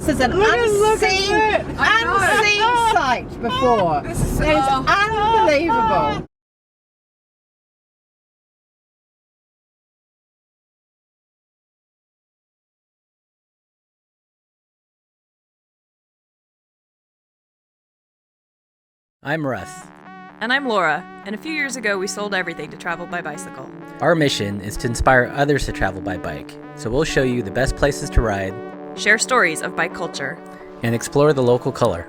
This is an unseen sight before. It is unbelievable. I'm Russ. And I'm Laura, and a few years ago we sold everything to travel by bicycle. Our mission is to inspire others to travel by bike, so we'll show you the best places to ride, Share stories of bike culture, and explore the local color.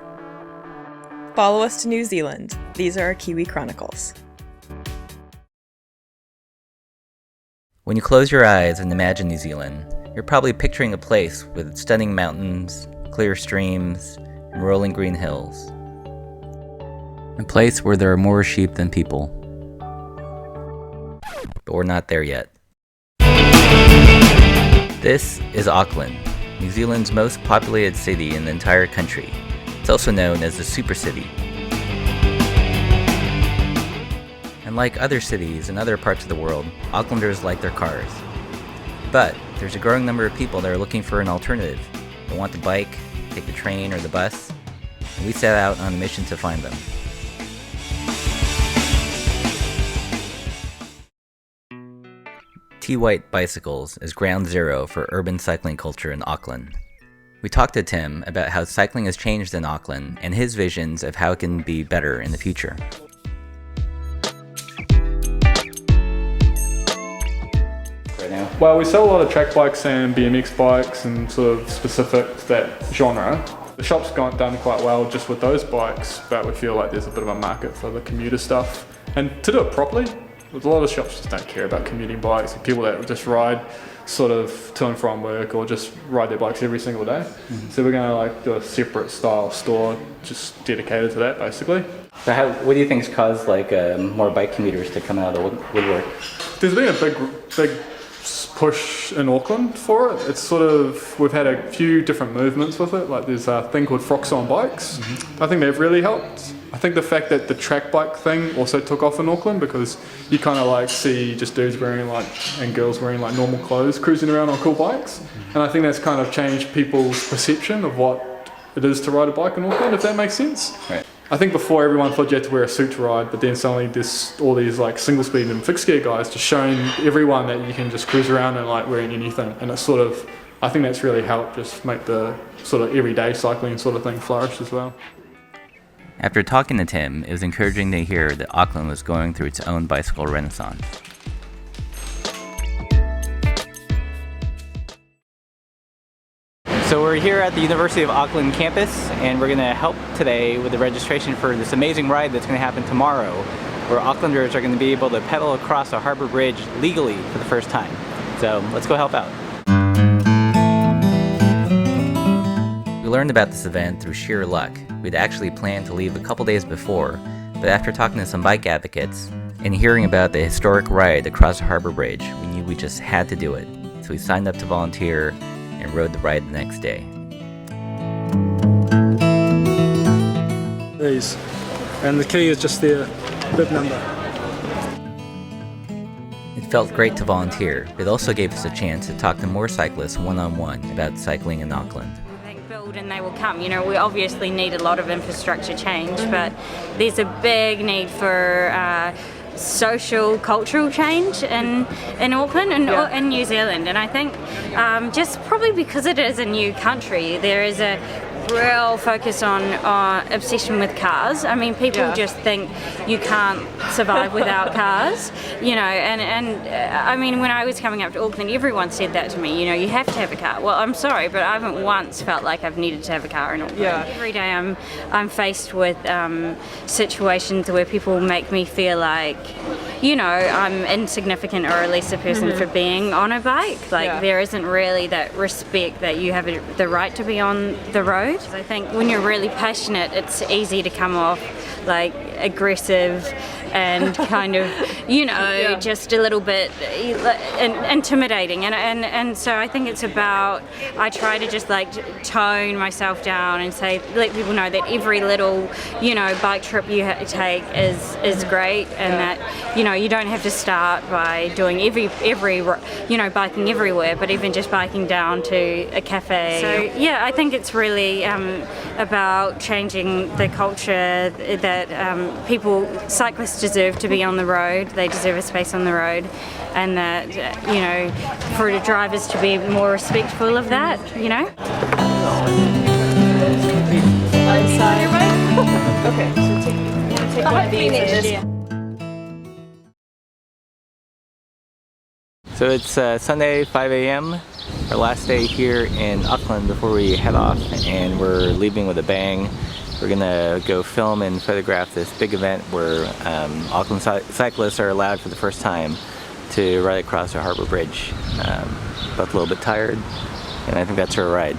Follow us to New Zealand. These are our Kiwi Chronicles. When you close your eyes and imagine New Zealand, you're probably picturing a place with stunning mountains, clear streams, and rolling green hills. A place where there are more sheep than people. But we're not there yet. This is Auckland, New Zealand's most populated city in the entire country. It's also known as the SuperCity. And like other cities in other parts of the world, Aucklanders like their cars. But there's a growing number of people that are looking for an alternative. They want to bike, take the train or the bus, and we set out on a mission to find them. T. White Bicycles is ground zero for urban cycling culture in Auckland. We talked to Tim about how cycling has changed in Auckland and his visions of how it can be better in the future. Right now? Well, we sell a lot of track bikes and BMX bikes and sort of specific to that genre. The shop's done quite well just with those bikes, but we feel like there's a bit of a market for the commuter stuff. And to do it properly, a lot of shops just don't care about commuting bikes and people that just ride sort of to and from work or just ride their bikes every single day. Mm-hmm. So we're going to do a separate style store just dedicated to that basically. So what do you think has caused more bike commuters to come out of the woodwork? There's been a big push in Auckland for it. It's sort of, we've had a few different movements with it. Like there's a thing called Frocks on Bikes. Mm-hmm. I think they've really helped. I think the fact that the track bike thing also took off in Auckland because you kind of see just dudes wearing and girls wearing normal clothes cruising around on cool bikes. Mm-hmm. And I think that's kind of changed people's perception of what it is to ride a bike in Auckland, if that makes sense. Right. I think before everyone thought you had to wear a suit to ride, but then suddenly there's all these single speed and fixed gear guys just showing everyone that you can just cruise around and wearing anything. And it's sort of, I think that's really helped just make the sort of everyday cycling sort of thing flourish as well. After talking to Tim, it was encouraging to hear that Auckland was going through its own bicycle renaissance. So we're here at the University of Auckland campus, and we're going to help today with the registration for this amazing ride that's going to happen tomorrow, where Aucklanders are going to be able to pedal across a harbor bridge legally for the first time. So let's go help out. We learned about this event through sheer luck. We'd actually planned to leave a couple days before, but after talking to some bike advocates and hearing about the historic ride across the harbor bridge, we knew we just had to do it. So we signed up to volunteer and rode the ride the next day. These, and the key is just their bib number. It felt great to volunteer, but it also gave us a chance to talk to more cyclists one-on-one about cycling in Auckland. And they will come. We obviously need a lot of infrastructure change, but there's a big need for social, cultural change in Auckland and in New Zealand. And I think just probably because it is a new country, there is a real focus on obsession with cars. I mean, people just think you can't survive without cars, and I mean, when I was coming up to Auckland, everyone said that to me, you have to have a car. Well, I'm sorry, but I haven't once felt like I've needed to have a car in Auckland. Every day I'm faced with situations where people make me feel like, I'm insignificant or a lesser person for being on a bike. There isn't really that respect that you have the right to be on the road. I think when you're really passionate, it's easy to come off aggressive and kind of, just a little bit intimidating. And so I think it's about, I try to just like tone myself down and let people know that every little, bike trip you take is great, and that, you don't have to start by doing every biking everywhere, but even just biking down to a cafe. So yeah, I think it's really about changing the culture that cyclists deserve to be on the road. They deserve a space on the road, and that for the drivers to be more respectful of that. Okay, so take one of these and just... So it's Sunday, 5 a.m., our last day here in Auckland before we head off, and we're leaving with a bang. We're gonna go film and photograph this big event where Auckland cyclists are allowed for the first time to ride across the harbour bridge. Both a little bit tired, and I think that's our ride.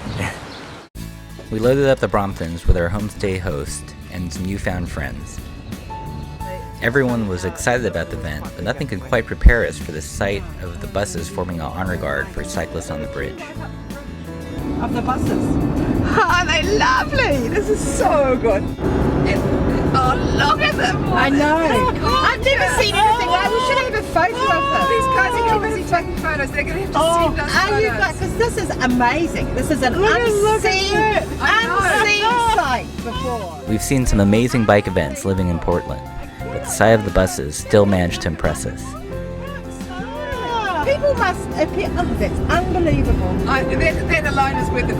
We loaded up the Bromptons with our homestay host and some newfound friends. Everyone was excited about the event, but nothing could quite prepare us for the sight of the buses forming an honor guard for cyclists on the bridge. Of the buses. Oh, they're lovely! This is so good. Oh, look at them! I know. I've never seen anything like. We should have a photo of them. These guys are too busy taking photos. They're going to have to send us photos. Are you guys? Because this is amazing. This is an unseen sight before. We've seen some amazing bike events living in Portland, but the sight of the buses still managed to impress us. People must appear. Oh, that's unbelievable. That alone is worth it.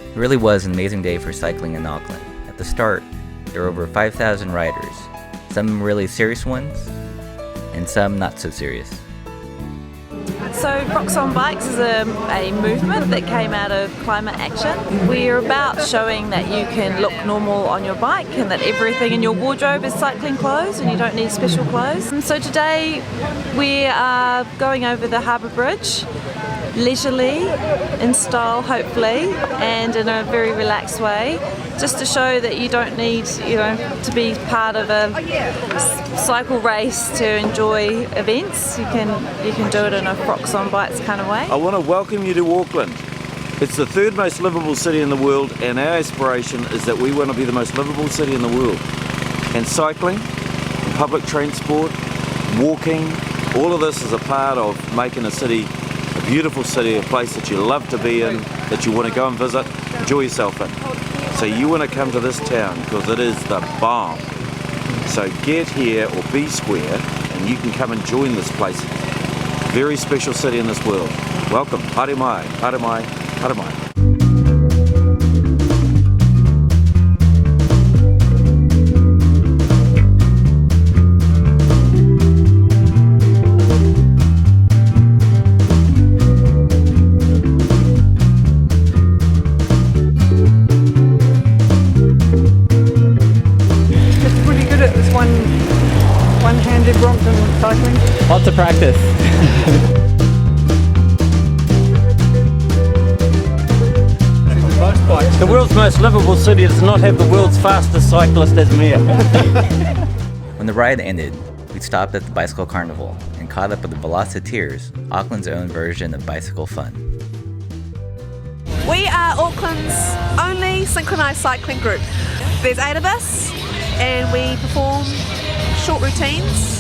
It really was an amazing day for cycling in Auckland. At the start, there were over 5,000 riders, some really serious ones, and some not so serious. So Rocks on Bikes is a movement that came out of climate action. We're about showing that you can look normal on your bike and that everything in your wardrobe is cycling clothes and you don't need special clothes. And so today we are going over the harbour bridge, leisurely, in style hopefully, and in a very relaxed way, just to show that you don't need, to be part of a cycle race to enjoy events. You can do it in a Rocks on Bikes kind of way. I want to welcome you to Auckland. It's the third most livable city in the world, and our aspiration is that we want to be the most livable city in the world. And cycling, public transport, walking, all of this is a part of making a city a beautiful city, a place that you love to be in, that you want to go and visit, enjoy yourself in. So you want to come to this town because it is the bomb. So get here or be square and you can come and join this place. Very special city in this world. Welcome, haere mai, haere mai, haere mai. One-handed Brompton cycling. Lots of practice. The world's most livable city does not have the world's fastest cyclist as mayor. When the ride ended, we stopped at the Bicycle Carnival and caught up with the Velociteers, Auckland's own version of bicycle fun. We are Auckland's only synchronised cycling group. There's 8 of us and we perform short routines.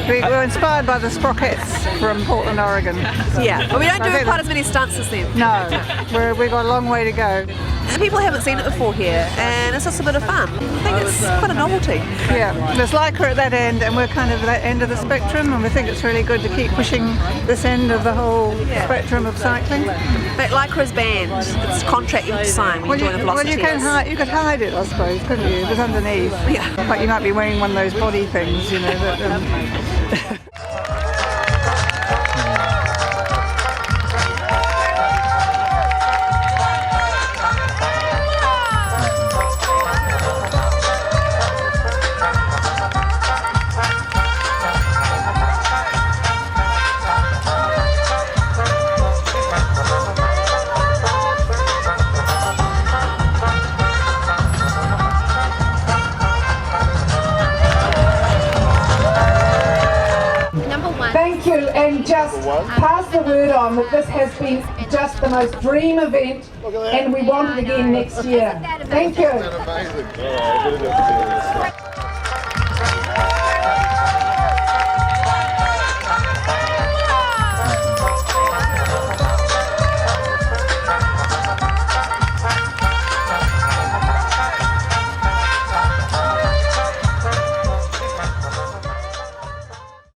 We were inspired by the Sprockets from Portland, Oregon. Yeah, but we don't do quite as many stunts as them. No, we've got a long way to go. And people haven't seen it before here, and it's just a bit of fun. I think it's quite a novelty. Yeah, there's Lycra at that end, and we're kind of at that end of the spectrum, and we think it's really good to keep pushing this end of the whole spectrum of cycling. But Lycra's banned. It's a contract you have to sign when you join the Velociteers. Well, you could hide it, I suppose, couldn't you? It was underneath. Yeah. But you might be wearing one of those body things, that... pass the word on that this has been just the most dream event and we want it again next year. Thank you.